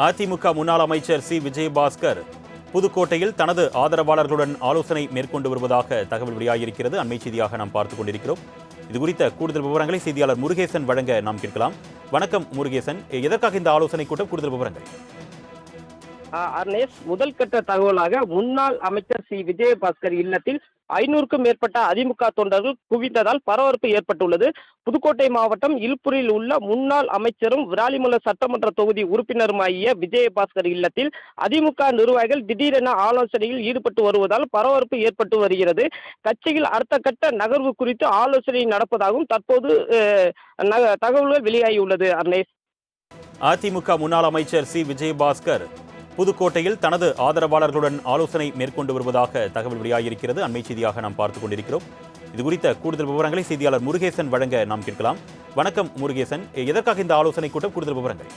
அதிமுக முன்னாள் அமைச்சர் சி விஜயபாஸ்கர் புதுக்கோட்டையில் தனது ஆதரவாளர்களுடன் ஆலோசனை மேற்கொண்டு வருவதாக தகவல் வெளியாகியிருக்கிறது. அண்மை செய்தியாக நாம் பார்த்துக் கொண்டிருக்கிறோம். இதுகுறித்த கூடுதல் விவரங்களை செய்தியாளர் முருகேசன் வழங்க நாம் கேட்கலாம். வணக்கம் முருகேசன், எதற்காக இந்த ஆலோசனை கூட்டம்? கூடுதல் விவரங்கள். அர்னேஷ், முதல் கட்ட தகவலாக முன்னாள் அமைச்சர் சி விஜயபாஸ்கர் இல்லத்தில் 500க்கும் மேற்பட்ட அதிமுக தொண்டர்கள் குவிந்ததால் பரபரப்பு ஏற்பட்டுள்ளது. புதுக்கோட்டை மாவட்டம் இல்பூரில் உள்ள முன்னாள் அமைச்சரும் விராலிமலை சட்டமன்ற தொகுதி உறுப்பினருமாகிய விஜயபாஸ்கர் இல்லத்தில் அதிமுக நிர்வாகிகள் திடீரென ஆலோசனையில் ஈடுபட்டு வருவதால் பரபரப்பு ஏற்பட்டு வருகிறது. கட்சியில் அடுத்த கட்ட நகர்வு குறித்து ஆலோசனை நடப்பதாகவும் தற்போது தகவல்கள் வெளியாகியுள்ளது. அர்னேஷ், அதிமுக முன்னாள் அமைச்சர் சி விஜயபாஸ்கர் புதுக்கோட்டையில் தனது ஆதரவாளர்களுடன் ஆலோசனை மேற்கொண்டு வருவதாக தகவல் வெளியாகியிருக்கிறது. அண்மை செய்தியாக நாம் பார்த்துக் கொண்டிருக்கிறோம். இதுகுறித்த கூடுதல் விவரங்களை செய்தியாளர் முருகேசன் வழங்க நாம் கேட்கலாம். வணக்கம் முருகேசன், எதற்காக இந்த ஆலோசனை கூட்டம்? கூடுதல் விவரங்கள்.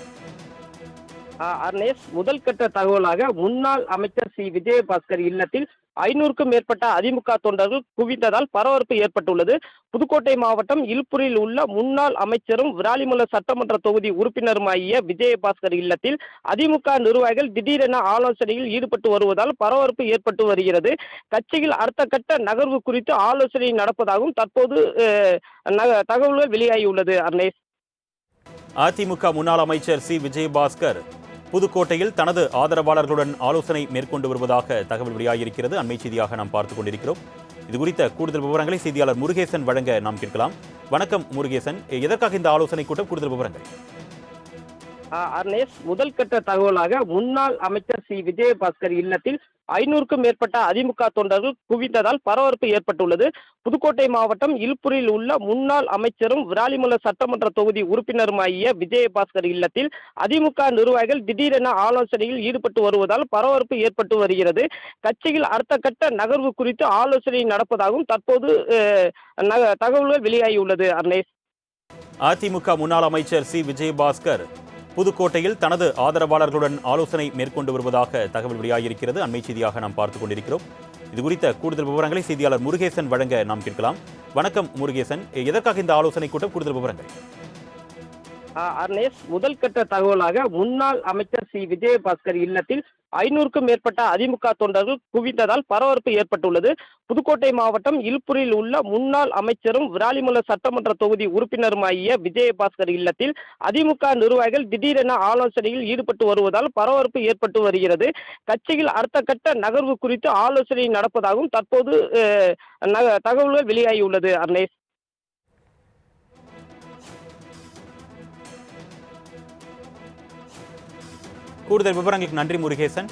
அர்னேஷ், முதல் கட்ட தகவலாக முன்னாள் அமைச்சர் சி விஜயபாஸ்கர் இல்லத்தில் 500க்கும் மேற்பட்ட அதிமுக தொண்டர்கள் குவிந்ததால் பரபரப்பு ஏற்பட்டுள்ளது. புதுக்கோட்டை மாவட்டம் இல்பூரில் உள்ள முன்னாள் அமைச்சரும் விராலிமலை சட்டமன்ற தொகுதி உறுப்பினருமாகிய விஜயபாஸ்கர் இல்லத்தில் அதிமுக நிர்வாகிகள் திடீரென ஆலோசனையில் ஈடுபட்டு வருவதால் பரபரப்பு ஏற்பட்டு வருகிறது. கட்சியில் அடுத்த கட்ட நகர்வு குறித்து ஆலோசனை நடப்பதாகவும் தற்போது தகவல்கள் வெளியாகியுள்ளது. அர்னேஷ், அதிமுக முன்னாள் அமைச்சர் சி விஜயபாஸ்கர் புதுக்கோட்டையில் தனது ஆதரவாளர்களுடன் ஆலோசனை மேற்கொண்டு வருவதாக தகவல் வெளியாகியிருக்கிறது. அண்மை செய்தியாக நாம் பார்த்துக் கொண்டிருக்கிறோம். இதுகுறித்த கூடுதல் விவரங்களை செய்தியாளர் முருகேசன் வழங்க நாம் கேட்கலாம். வணக்கம் முருகேசன், எதற்காக இந்த ஆலோசனை கூட்டம்? கூடுதல் விவரங்கள். அர்னேஷ், முதல் கட்ட தகவலாக முன்னாள் அமைச்சர் சி விஜயபாஸ்கர் இல்லத்தில் 500க்கும் மேற்பட்ட அதிமுக தொண்டர்கள் குவிந்ததால் பரபரப்பு ஏற்பட்டுள்ளது. புதுக்கோட்டை மாவட்டம் இல்பூரில் உள்ள முன்னாள் அமைச்சரும் விராலிமலை சட்டமன்ற தொகுதி உறுப்பினருமாகிய விஜயபாஸ்கர் இல்லத்தில் அதிமுக நிர்வாகிகள் திடீரென ஆலோசனையில் ஈடுபட்டு வருவதால் பரபரப்பு ஏற்பட்டு வருகிறது. கட்சியில் அடுத்த கட்ட நகர்வு குறித்து ஆலோசனை நடப்பதாகவும் தற்போது தகவல்கள் வெளியாகியுள்ளது. அர்னேஷ், அதிமுக முன்னாள் அமைச்சர் சி விஜயபாஸ்கர் புதுக்கோட்டையில் தனது ஆதரவாளர்களுடன் ஆலோசனை மேற்கொண்டு வருவதாக தகவல் வெளியாகியிருக்கிறது. அண்மை செய்தியாக நாம் பார்த்துக் கொண்டிருக்கிறோம். இதுகுறித்த கூடுதல் விவரங்களை செய்தியாளர் முருகேசன் வழங்க நாம் கேட்கலாம். வணக்கம் முருகேசன், எதற்காக இந்த ஆலோசனை கூட்டம்? கூடுதல் விவரங்கள். அர்னேஷ், முதல் கட்ட தகவலாக முன்னாள் அமைச்சர் சி விஜயபாஸ்கர் இல்லத்தில் 500க்கும் மேற்பட்ட அதிமுக தொண்டர்கள் குவிந்ததால் பரபரப்பு ஏற்பட்டுள்ளது. புதுக்கோட்டை மாவட்டம் இல்பூரில் உள்ள முன்னாள் அமைச்சரும் விராலிமலை சட்டமன்ற தொகுதி உறுப்பினருமாகிய விஜயபாஸ்கர் இல்லத்தில் அதிமுக நிர்வாகிகள் திடீரென ஆலோசனையில் ஈடுபட்டு வருவதால் பரபரப்பு ஏற்பட்டு வருகிறது. கட்சியில் அடுத்த கட்ட நகர்வு குறித்து ஆலோசனை நடப்பதாகவும் தற்போது தகவல்கள் வெளியாகியுள்ளது. அர்னேஷ், கூடுதல் விவரங்களுக்கு நன்றி முருகேசன்.